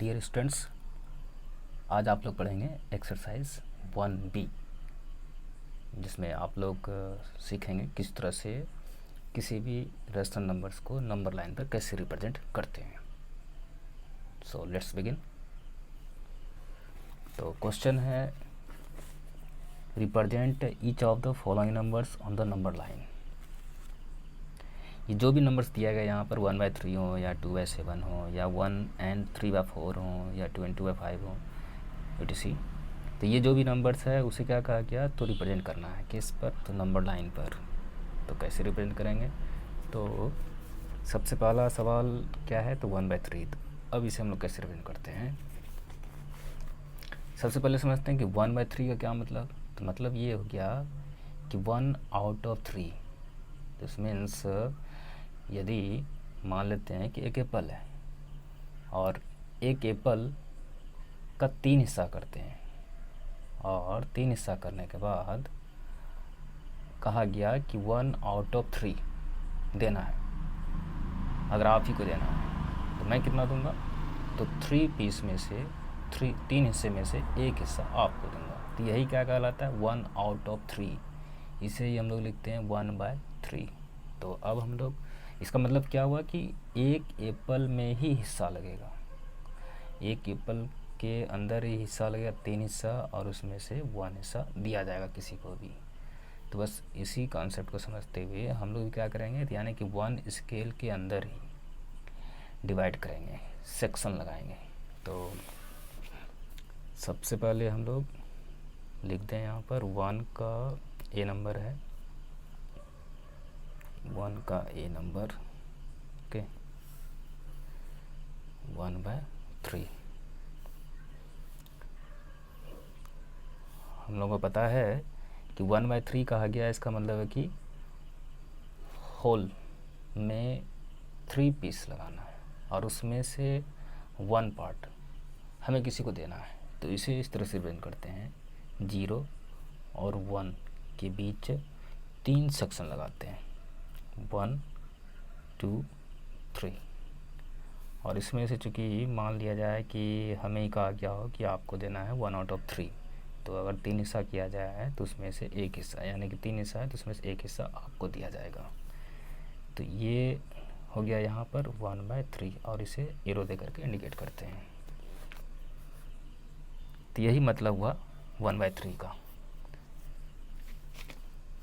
Dear students, आज आप लोग पढ़ेंगे एक्सरसाइज 1B, जिसमें आप लोग सीखेंगे किस तरह से किसी भी रेशनल नंबर्स को नंबर लाइन पर कैसे रिप्रेजेंट करते हैं। So let's begin. तो क्वेश्चन है, represent each of the following numbers on the number line. ये जो भी नंबर्स दिया गया यहाँ पर 1/3 हो या 2/7 हो या 1 and 3/4 हो या 22/5 हो etc, तो ये जो भी नंबर्स है उसे क्या कहा गया, तो रिप्रेजेंट करना है किस पर, तो नंबर लाइन पर। तो कैसे रिप्रेजेंट करेंगे, तो सबसे पहला सवाल क्या है, तो 1/3। तो अब इसे हम लोग कैसे रिप्रेजेंट करते हैं, सबसे पहले समझते हैं कि 1/3 का क्या मतलब। तो मतलब ये हो गया कि 1 out of 3। दिस मीन्स यदि मान लेते हैं कि एक एप्पल है और एक एप्पल का 3 हिस्सा करते हैं और 3 हिस्सा करने के बाद कहा गया कि 1 out of 3 देना है। अगर आप ही को देना है तो मैं कितना दूंगा, तो 3 पीस में से 3 हिस्से में से एक हिस्सा आपको दूंगा। तो यही क्या कहलाता है, 1 out of 3। इसे ही हम लोग लिखते हैं 1/3। तो अब हम लोग, इसका मतलब क्या हुआ कि एक एप्पल में ही हिस्सा लगेगा, एक एप्पल के अंदर ही हिस्सा लगेगा, 3 हिस्सा, और उसमें से 1 हिस्सा दिया जाएगा किसी को भी। तो बस इसी कॉन्सेप्ट को समझते हुए हम लोग क्या करेंगे, यानी कि 1 स्केल के अंदर ही डिवाइड करेंगे, सेक्शन लगाएंगे। तो सबसे पहले हम लोग लिख दें यहाँ पर 1 का ए नंबर है, 1 का ए नंबर, ओके, 1/3। हम लोगों को पता है कि 1/3 कहा गया, इसका मतलब है कि होल में 3 पीस लगाना है और उसमें से 1 पार्ट हमें किसी को देना है। तो इसे इस तरह से रिप्रेजेंट करते हैं, 0 और 1 के बीच 3 सेक्शन लगाते हैं, 1 2 3। और इसमें से चूँकि मान लिया जाए कि हमें ही कहा गया हो कि आपको देना है 1 out of 3, तो अगर 3 हिस्सा किया जाए तो उसमें से एक हिस्सा, यानी कि 3 हिस्सा है तो उसमें से एक हिस्सा आपको दिया जाएगा। तो ये हो गया यहाँ पर 1/3 और इसे एरो दे करके इंडिकेट करते हैं। तो यही मतलब हुआ 1/3 का।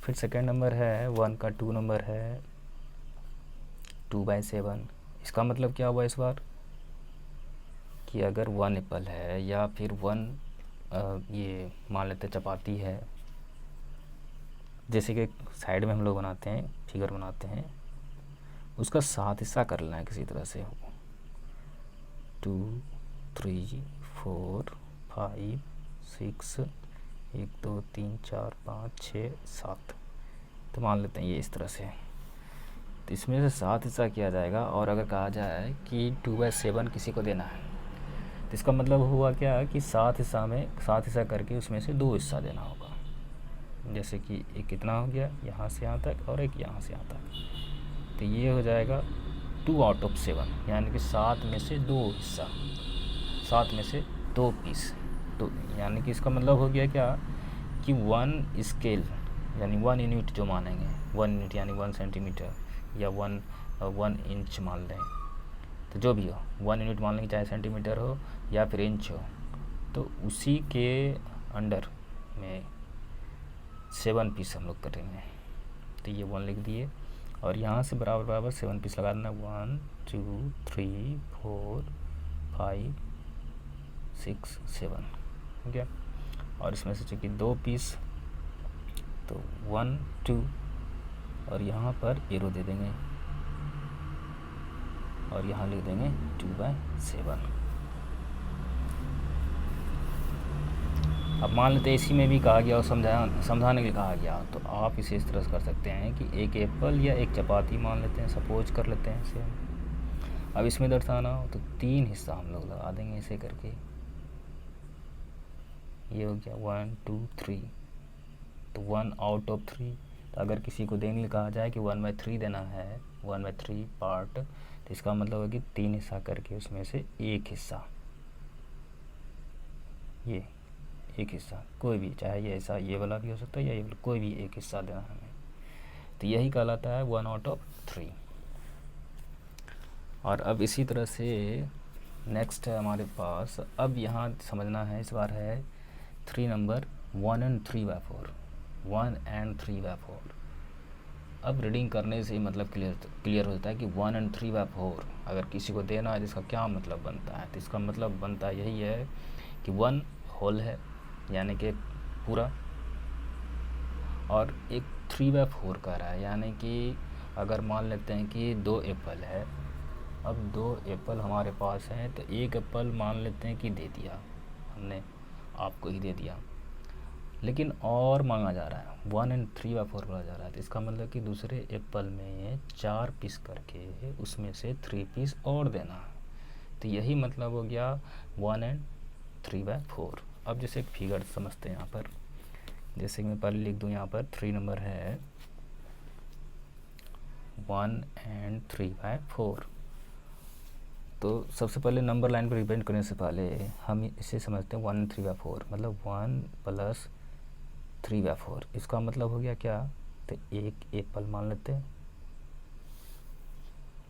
फिर सेकेंड नंबर है 1 का 2 नंबर है, 2/7। इसका मतलब क्या हुआ इस बार, कि अगर 1 एप्पल है या फिर 1 ये मान लेते चपाती है, जैसे कि साइड में हम लोग बनाते हैं, फिगर बनाते हैं, उसका 7 हिस्सा कर लेना है किसी तरह से, 2 3 4 5 6 1 2 3 4 5 6 7। तो मान लेते हैं ये इस तरह से। तो इसमें से 7 हिस्सा किया जाएगा और अगर कहा जाए कि 2/7 किसी को देना है, तो इसका मतलब हुआ क्या कि 7 हिस्सा करके उसमें से 2 हिस्सा देना होगा। जैसे कि एक कितना हो गया, यहाँ से यहाँ तक और एक यहाँ से यहाँ तक। तो ये हो जाएगा 2 out of 7, यानी कि 7 में से 2 हिस्सा, 7 में से 2 पीस। तो यानी कि इसका मतलब हो गया क्या कि 1 स्केल यानी 1 यूनिट जो मानेंगे, 1 यूनिट यानी 1 सेंटीमीटर या 1 इंच मान लें, तो जो भी हो 1 यूनिट मान लेंगे, चाहे सेंटीमीटर हो या फिर इंच हो, तो उसी के अंडर में 7 पीस हम लोग करेंगे। तो ये 1 लिख दिए और यहाँ से बराबर बराबर 7 पीस लगा देना, 1 2 3 4 5 6 7, ठीक है। और इसमें से चूँकि 2 पीस, तो 1 2 और यहाँ पर एरो दे देंगे और यहाँ लिख देंगे 2/7। अब मान लेते हैं इसी में भी कहा गया और समझाने के लिए कहा गया, तो आप इसे इस तरह से कर सकते हैं कि एक एप्पल या एक चपाती मान लेते हैं, सपोज कर लेते हैं इसे। अब इसमें दर्शाना हो तो 3 हिस्सा हम लोग लगा देंगे इसे करके। ये हो गया 1 2 3, तो 1 out of 3। तो अगर किसी को देने के कहा जाए कि 1/3 देना है, 1/3 पार्ट, तो इसका मतलब है कि 3 हिस्सा करके उसमें से एक हिस्सा ये एक हिस्सा कोई भी, चाहे ये ऐसा ये वाला भी हो सकता है या ये वाला, कोई भी एक हिस्सा देना है हमें, तो यही कहलाता है 1/3। और अब इसी तरह से नेक्स्ट है हमारे पास, अब यहाँ समझना है इस बार है 3 नंबर 1 and 3/4, 1 and 3/4। अब रीडिंग करने से ही मतलब क्लियर होता है कि 1 and 3/4 अगर किसी को देना है, जिसका क्या मतलब बनता है, तो इसका मतलब बनता यही है कि 1 होल है यानी कि पूरा, और एक 3/4 कह रहा है, यानी कि अगर मान लेते हैं कि 2 एप्पल है, अब 2 एप्पल हमारे पास हैं, तो एक एप्पल मान लेते हैं कि दे दिया हमने, आपको ही दे दिया, लेकिन और मांगा जा रहा है 1 and 3/4 बोला जा रहा है, तो इसका मतलब कि दूसरे एप्पल में 4 पीस करके उसमें से 3 पीस और देना है, तो यही मतलब हो गया 1 and 3/4। अब जैसे एक फिगर समझते हैं यहाँ पर, जैसे कि मैं पहले लिख दूँ यहाँ पर 3 नंबर है 1 and 3/4। तो सबसे पहले नंबर लाइन पर रिप्रेजेंट करने से पहले हम इसे समझते हैं 1 and 3/4, मतलब 1 + 3/4, इसका मतलब हो गया क्या, तो एक एप्पल मान लेते हैं,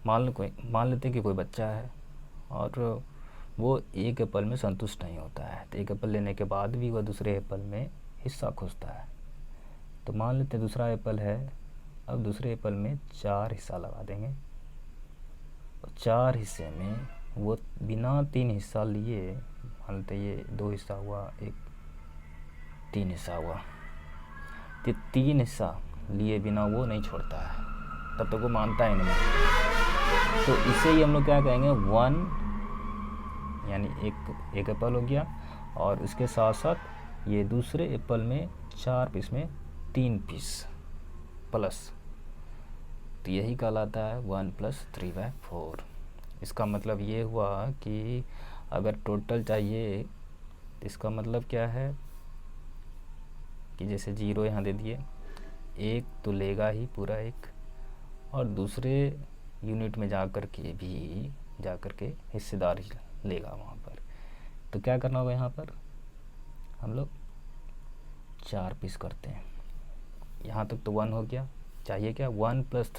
मान लेते हैं कि कोई बच्चा है और वो एक एप्पल में संतुष्ट नहीं होता है, तो एक एप्पल लेने के बाद भी वह दूसरे एप्पल में हिस्सा खोजता है, तो मान लेते हैं दूसरा एप्पल है, अब दूसरे एप्पल में 4 हिस्सा लगा देंगे, 4 हिस्से में वो बिना 3 हिस्सा लिए, मान लेते ये 2 हिस्सा हुआ, एक 3 हिस्सा हुआ, तो 3 हिस्सा लिए बिना वो नहीं छोड़ता है, तब तक वो मानता ही नहीं। तो इसे ही हम लोग क्या कहेंगे 1, यानी एक एप्पल हो गया, और उसके साथ साथ ये दूसरे एप्पल में 4 पीस में 3 पीस प्लस, तो यही कहलाता है 1 + 3/4। इसका मतलब ये हुआ कि अगर टोटल चाहिए तो इसका मतलब क्या है कि जैसे 0 यहाँ दे दिए, एक तो लेगा ही पूरा एक, और दूसरे यूनिट में जा कर के हिस्सेदारी लेगा वहाँ पर, तो क्या करना होगा, यहाँ पर हम लोग 4 पीस करते हैं, यहाँ तक तो 1 हो गया, चाहिए क्या 1 +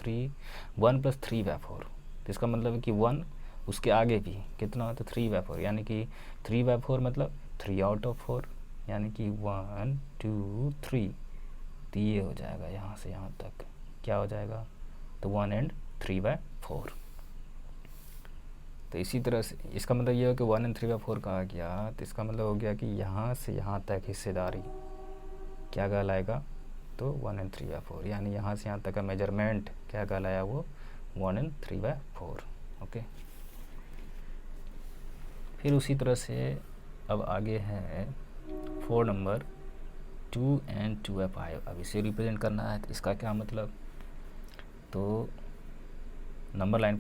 3/4, तो इसका मतलब है कि 1 उसके आगे भी कितना होता है 3/4, यानी कि 3/4 मतलब 3/4, यानी कि 1 2 3, तो ये हो जाएगा यहाँ से यहाँ तक, क्या हो जाएगा, तो 1 and 3/4। तो इसी तरह से इसका मतलब ये हो कि 1 and 3/4 कहा गया, तो इसका मतलब हो गया कि यहाँ से यहाँ तक हिस्सेदारी क्या कहलाएगा, तो 1 and 3/4, यानी यहाँ से यहाँ तक का मेजरमेंट क्या कहलाया, वो 1 and 3/4। ओके, फिर उसी तरह से अब आगे है 4 नंबर 2 and 2/5। अब इसे रिप्रेजेंट करना है, तो इसका क्या मतलब, तो नंबर लाइन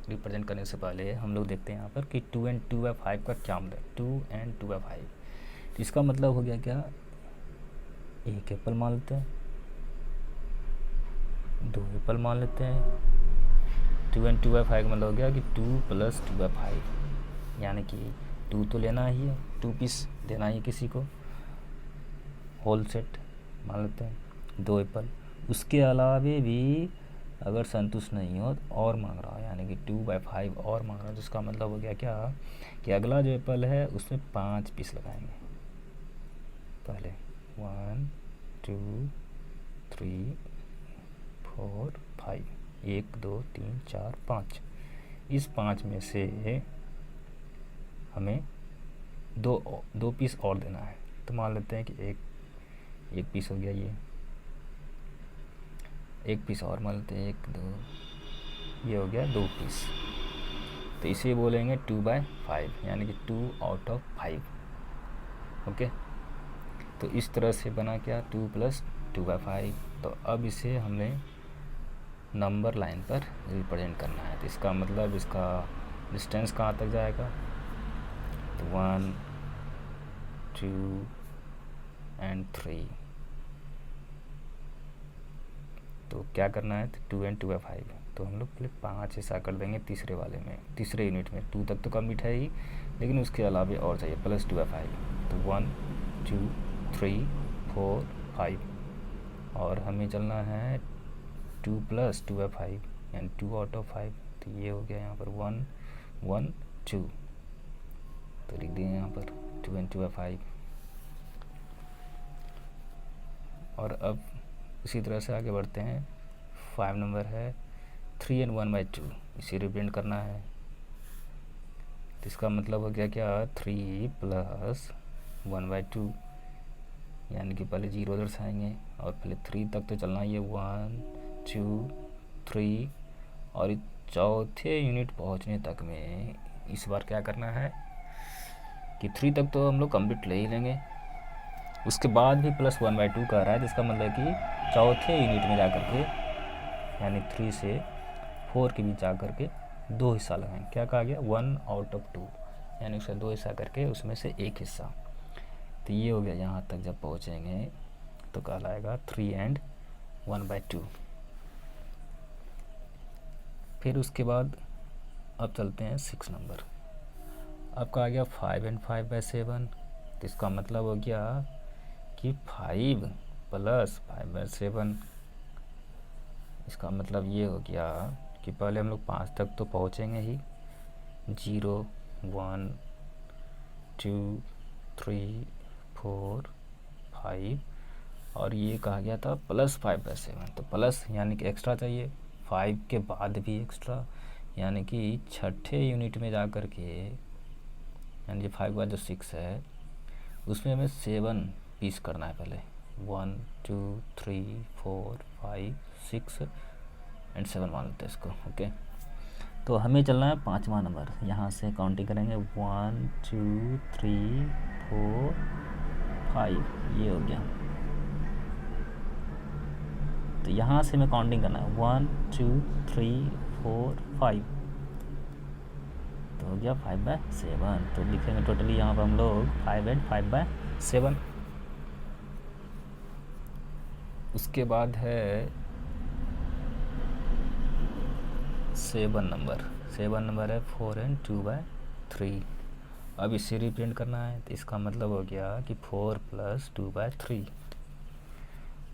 रिप्रेजेंट करने से पहले हम लोग देखते हैं यहाँ पर कि 2 and 2/5 का क्या मतलब, 2 and 2/5, तो इसका मतलब हो गया क्या, एक एप्पल मान लेते हैं, 2 एप्पल मान लेते हैं, 2 and 2/5 का मतलब हो गया कि 2 + 2/5, यानी कि 2 तो लेना ही है, 2 पीस देना ही किसी को, होल सेट मान लेते हैं 2 एप्पल, उसके अलावे भी अगर संतुष्ट नहीं हो तो और मांग रहा है, यानी कि 2/5 और मांग रहा है, जिसका मतलब हो गया क्या कि अगला जो एप्पल है उसमें 5 पीस लगाएंगे, पहले 1 2 3 4 5, 1 2 3 4 5, इस 5 में से हमें दो पीस और देना है, तो मान लेते हैं कि एक पीस हो गया, ये एक पीस और मान लेते हैं, 1 2, ये हो गया 2 पीस, तो इसे बोलेंगे 2/5, यानी कि 2/5। ओके, तो इस तरह से बना क्या 2 + 2/5। तो अब इसे हमें नंबर लाइन पर रिप्रेजेंट करना है, तो इसका मतलब इसका डिस्टेंस कहाँ तक जाएगा, तो 1 2 and 3, तो क्या करना है, तो 2 and 2/5, तो हम लोग पहले 5 हिस्सा कर देंगे तीसरे यूनिट में, तीसरे यूनिट में 2 तक तो कंप्लीट है ही, लेकिन उसके अलावा और चाहिए +2/5, तो 1 2 3 4 5, और हमें चलना है 2 + 2 है 5, यानी 2 आउट ऑफ 5। तो ये हो गया यहाँ पर 1 1 2, तो लिख दिए यहाँ पर 2 and 2 है 5। और अब इसी तरह से आगे बढ़ते हैं। 5 नंबर है 3 and 1/2, इसे रिप्रेजेंट करना है। तो इसका मतलब हो गया क्या, 3 + 1/2, यानी कि पहले 0 दर्शाएंगे और पहले 3 तक तो चलना ही है, 1 2 3, और चौथे यूनिट पहुंचने तक में इस बार क्या करना है कि 3 तक तो हम लोग कंप्लीट ले ही लेंगे, उसके बाद भी +1/2 कह रहा है, जिसका मतलब कि चौथे यूनिट में जाकर के, यानी 3 से 4 के बीच जाकर के 2 हिस्सा लगाएंगे। क्या कहा गया, 1 आउट ऑफ 2, यानी उसे 2 हिस्सा करके उसमें से एक हिस्सा। तो ये हो गया, यहाँ तक जब पहुँचेंगे तो कहलाएगा 3 and 1/2। फिर उसके बाद अब चलते हैं 6 नंबर। अब कहा गया 5 and 5/7, तो इसका मतलब हो गया कि 5 + 5/7। इसका मतलब ये हो गया कि पहले हम लोग 5 तक तो पहुँचेंगे ही, 0 1 2 3 4 5, और ये कहा गया था +5/7, तो प्लस यानी कि एक्स्ट्रा चाहिए, 5 के बाद भी एक्स्ट्रा, यानी कि छठे यूनिट में जा कर के, यानी 5 के बाद जो 6 है उसमें हमें 7 पीस करना है पहले, 1 2 3 4 5 6 एंड 7 मान लेते हैं इसको। ओके, तो हमें चलना है 5वां नंबर। यहाँ से काउंटिंग करेंगे 1 2 3 4 5, ये हो गया। तो यहाँ से हमें काउंटिंग करना है 1 2 3 4 5, तो हो गया 5/7। तो लिखेंगे टोटली यहाँ पर हम लोग 5 and 5/7। उसके बाद है 7 नंबर। 7 नंबर है 4 and 2/3। अब इसे रिप्रेजेंट करना है, तो इसका मतलब हो गया कि 4 + 2/3।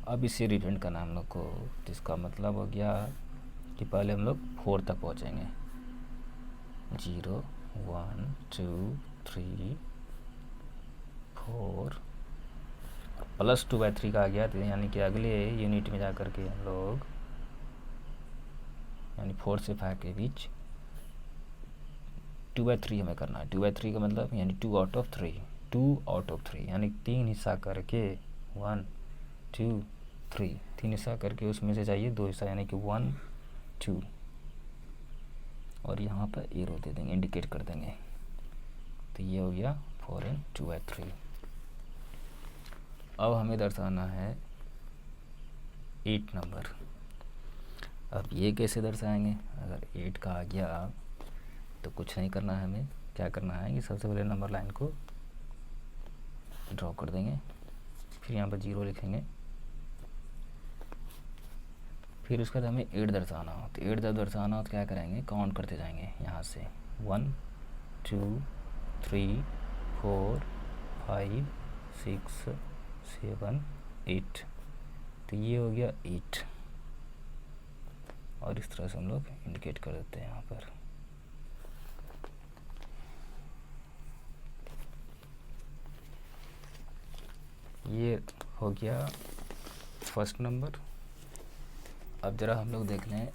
अब इसे रिप्रेजेंट करना है हम लोग को, तो इसका मतलब हो गया कि पहले हम लोग 4 तक पहुँचेंगे, 0 1 2 3 4, +2/3 का आ गया, तो यानी कि अगले यूनिट में जा कर के हम लोग, यानी 4 से 5 के बीच 2/3 हमें करना है। 2/3 का मतलब यानी 2 आउट ऑफ 3, 2 आउट ऑफ 3, यानी 3 हिस्सा करके 1 2 3, 3 हिस्सा करके उसमें से चाहिए 2 हिस्सा, यानी कि 1 2, और यहाँ पर एरो दे देंगे, इंडिकेट कर देंगे। तो ये हो गया 4 and 2/3। अब हमें दर्शाना है 8 नंबर। अब ये कैसे दर्शाएंगे, अगर 8 का आ गया तो कुछ नहीं करना है, हमें क्या करना है कि सबसे पहले नंबर लाइन को ड्रॉ कर देंगे, फिर यहाँ पर 0 लिखेंगे, फिर उसके बाद हमें 8 दर्शाना हो। तो 8 जब दर्शाना हो तो क्या करेंगे, काउंट करते जाएंगे यहाँ से 1 2 3 4 5 6 7 8, तो ये हो गया 8, और इस तरह से हम लोग इंडिकेट कर देते हैं यहाँ पर। ये हो गया फर्स्ट नंबर। अब ज़रा हम लोग देख लें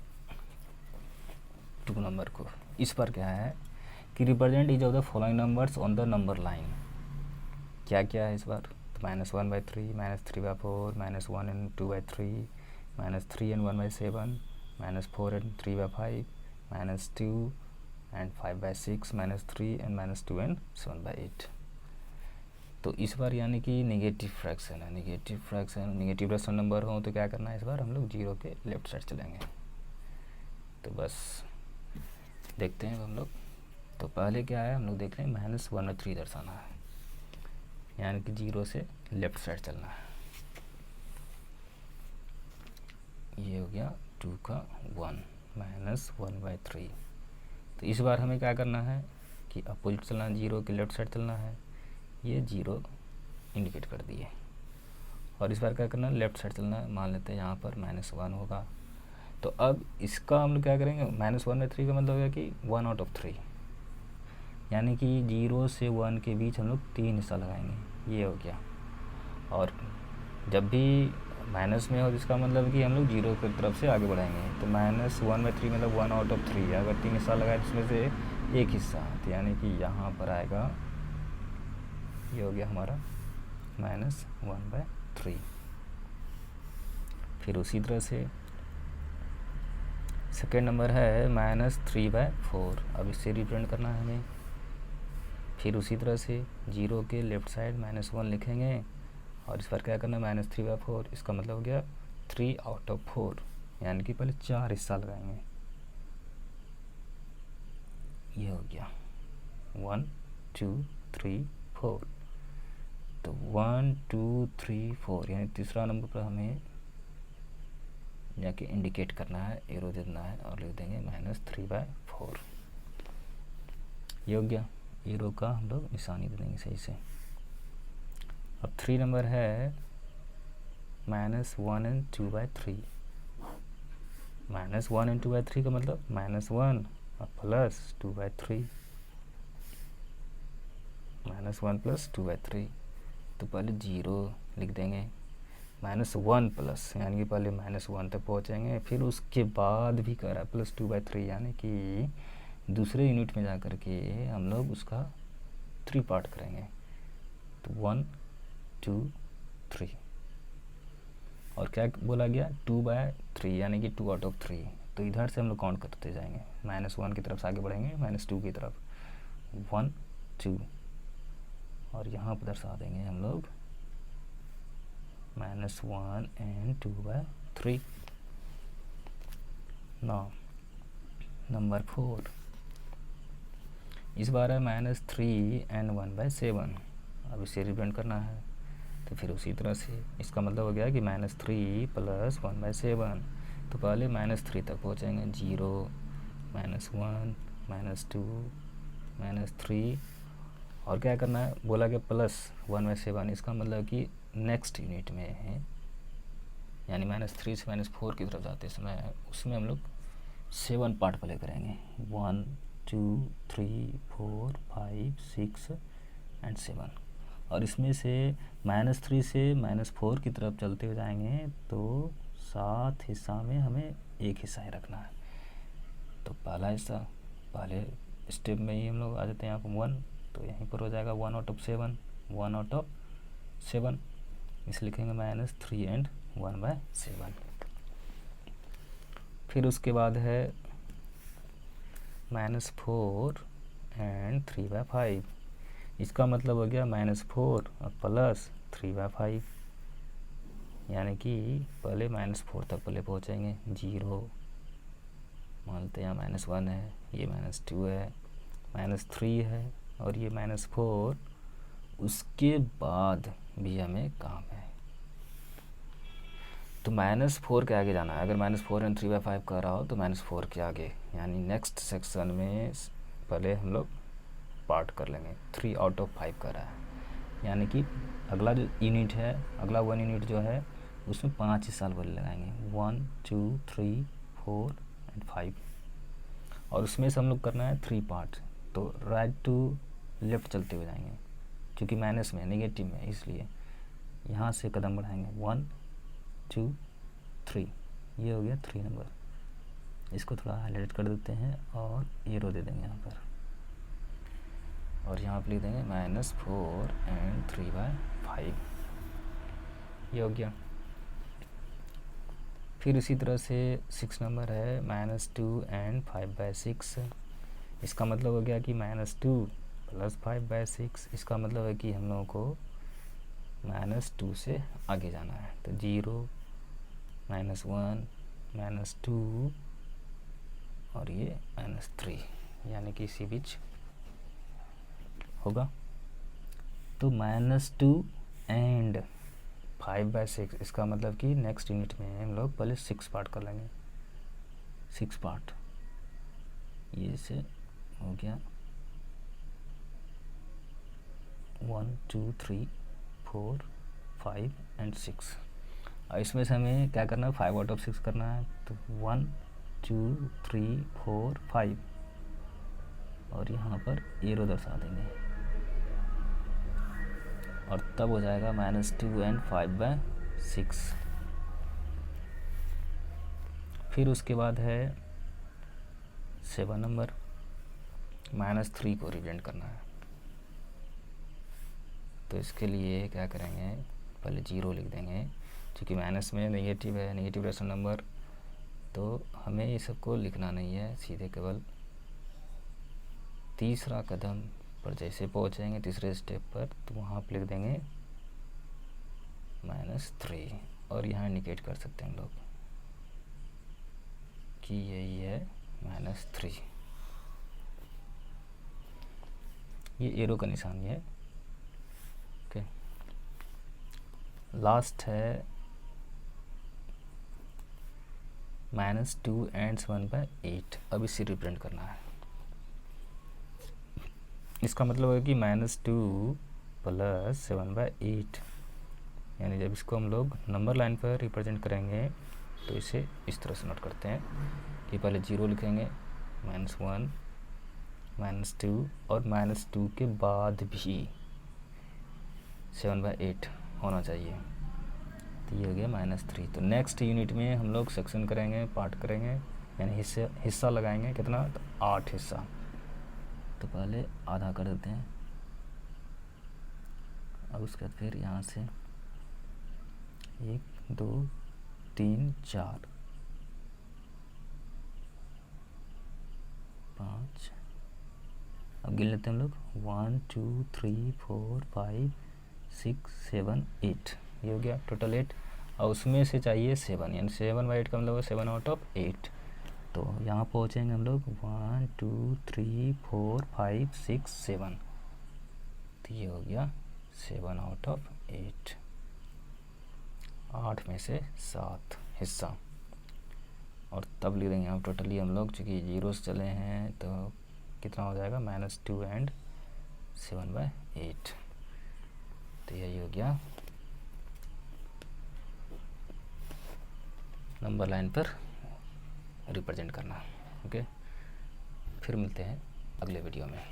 2 नंबर को। इस पर क्या है कि represent each of the following numbers on the number line. क्या क्या है इस बार, तो -1/3, -3/4, -1 and 2/3, -3 and 1/7, -4 and 3/5, -2 and 5/6, -3 and -2 and 7/8। तो इस बार यानी कि नेगेटिव फ्रैक्शन है, नेगेटिव रेशनल नंबर हो तो क्या करना है, इस बार हम लोग 0 के लेफ्ट साइड चलेंगे। तो बस देखते हैं हम लोग। तो पहले क्या है, हम लोग देख रहे हैं -1/3 दर्शाना है, यानी कि 0 से लेफ्ट साइड चलना है। ये हो गया 2 का 1, -1/3। तो इस बार हमें क्या करना है कि अपोजिट चलना है, 0 के लेफ्ट साइड चलना है। ये 0 इंडिकेट कर दिए। और इस बार क्या करना है, लेफ़्ट साइड चलना है। मान लेते हैं यहाँ पर -1 होगा। तो अब इसका हम लोग क्या करेंगे, -1/3 का मतलब है कि 1 आउट ऑफ 3, यानी कि 0 से 1 के बीच हम लोग 3 हिस्सा लगाएंगे। ये हो गया। और जब भी माइनस में हो तो इसका मतलब है कि हम लोग 0 की तरफ से आगे बढ़ाएंगे। तो -1/3 मतलब 1 आउट ऑफ 3। अगर 3 हिस्सा लगाए तो उसमें से एक हिस्सा, तो यानी कि यहाँ पर आएगा, ये हो गया हमारा -1/3। फिर उसी तरह से सेकेंड नंबर है -3/4। अब इससे रिप्रेजेंट करना है हमें। फिर उसी तरह से 0 के लेफ़्ट साइड -1 लिखेंगे और इस पर क्या करना है, -3/4। इसका मतलब हो गया 3 आउट ऑफ 4, यानी कि पहले 4 हिस्सा लगाएंगे। ये हो गया 1 2 3 4। तो 1 2 3 4 यानी तीसरा नंबर पर हमें जाके इंडिकेट करना है, एरो देना है और लिख देंगे -3/4। ये हो गया। एरो का हम लोग निशानी दे देंगे सही से। अब 3 नंबर है -1 and 2/3। -1 and 2/3 का मतलब -1 और +2/3, -1 + 2/3। तो पहले 0 लिख देंगे, -1 प्लस, यानी कि पहले -1 तक पहुँचेंगे। फिर उसके बाद भी कर रहा है +2/3, यानी कि दूसरे यूनिट में जा कर के हम लोग उसका 3 पार्ट करेंगे। तो 1 2 3 और क्या बोला गया, 2/3 यानी कि 2 आउट ऑफ 3। तो इधर से हम लोग काउंट करते जाएंगे, -1 की तरफ से आगे बढ़ेंगे, -2 की तरफ 1 2 और यहाँ पर दर्शा देंगे हम लोग -1 and 2/3। नंबर 4 इस बार है -3 and 1/7। अब इसे रिप्रेजेंट करना है। तो फिर उसी तरह से इसका मतलब हो गया कि -3 + 1/7। तो पहले -3 तक पहुँचेंगे, 0 -1 -2 -3 और क्या करना है, बोला गया +1/7। इसका मतलब कि नेक्स्ट यूनिट में है, यानी -3 से -4 की तरफ जाते समय उसमें हम लोग 7 पार्ट प्ले करेंगे, 1 2 3 4 5 6 and 7। और इसमें से -3 से -4 की तरफ चलते हुए जाएंगे तो 7 हिस्सा में हमें एक हिस्सा ही रखना है। तो पहला हिस्सा पहले स्टेप में ही हम लोग आ जाते हैं यहाँ पर 1, तो यहीं पर हो जाएगा 1 आउट ऑफ 7, 1 आउट ऑफ 7। इस लिखेंगे -3 and 1/7। फिर उसके बाद है -4 and 3/5। इसका मतलब हो गया -4 और +3/5, यानी कि पहले -4 तक पहले पहुँचेंगे, 0 मानते हैं, -1 है, ये -2 है, -3 है और ये -4। उसके बाद भी हमें काम है, तो -4 के आगे जाना है। अगर -4 and 3/5 कर रहा हो तो -4 के आगे, यानी नेक्स्ट सेक्शन में पहले हम लोग पार्ट कर लेंगे। 3 आउट ऑफ 5 कर रहा है, यानी कि अगला जो यूनिट है, अगला 1 यूनिट जो है उसमें 5 हिस्सा पहले लगाएंगे, 1 2 3 4 and 5। और उसमें से हम लोग करना है 3 पार्ट। तो राइट टू लेफ़्ट चलते हुए जाएंगे, क्योंकि माइनस में नेगेटिव में, इसलिए यहाँ से कदम बढ़ाएंगे, 1 2 3। ये हो गया 3 नंबर। इसको थोड़ा हाईलाइट कर देते हैं और एरो दे देंगे यहाँ पर, और यहाँ पर लिख देंगे -4 and 3/5। ये हो गया। फिर इसी तरह से 6 नंबर है -2 and 5/6। इसका मतलब हो गया कि -2 + 5/6। इसका मतलब है कि हम लोगों को -2 से आगे जाना है। तो 0 -1 -2 और ये -3, यानी कि इसी बीच होगा। तो -2 and 5/6, इसका मतलब कि नेक्स्ट यूनिट में हम लोग पहले 6 पार्ट कर लेंगे, 6 पार्ट। ये से हो गया 1 2 3 4 5 एंड 6। और इसमें से हमें क्या करना है, 5 आउट ऑफ 6 करना है। तो 1 2 3 4 5 और यहाँ पर एरो दर्शा देंगे और तब हो जाएगा -2 एंड 5/6। फिर उसके बाद है 7 नंबर, -3 को रिप्रेजेंट करना है। तो इसके लिए क्या करेंगे, पहले 0 लिख देंगे, क्योंकि माइनस में नेगेटिव है, नेगेटिव रेशनल नंबर, तो हमें ये सबको लिखना नहीं है, सीधे केवल तीसरा कदम पर जैसे पहुँचेंगे तीसरे स्टेप पर तो वहाँ पर लिख देंगे -3 और यहाँ इंडिकेट कर सकते हैं हम लोग कि यही है -3। ये एरो का निशान है। ओके, लास्ट है -2 एंड 1/8। अब इसे रिप्रेजेंट करना है। इसका मतलब है कि -2 + 7/8, यानी जब इसको हम लोग नंबर लाइन पर रिप्रेजेंट करेंगे तो इसे इस तरह से नोट करते हैं कि पहले 0 लिखेंगे, -1 -2 और -2 के बाद भी 7/8 होना चाहिए। तो ये हो गया -3। तो नेक्स्ट यूनिट में हम लोग सेक्शन करेंगे, पार्ट करेंगे, यानी हिस्सा लगाएंगे। कितना? तो 8 हिस्सा। तो पहले आधा कर देते हैं। अब उसके बाद फिर यहाँ से 1 2 3 4 5, अब गिन लेते हैं हम लोग, 1 2 3 4 5 6 7 8। ये हो गया टोटल 8 और उसमें से चाहिए 7, यानी 7/8 का मतलब 7 आउट ऑफ 8। तो यहाँ पहुँचेंगे हम लोग 1 2 3 4 5 6 7। तो ये हो गया 7 आउट ऑफ 8, 8 में से 7 हिस्सा। और तब लिख देंगे हम टोटली हम लोग, चूँकि जीरोस चले हैं तो कितना हो जाएगा, -2 एंड 7/8। तो यही हो गया नंबर लाइन पर रिप्रेजेंट करना। ओके, फिर मिलते हैं अगले वीडियो में।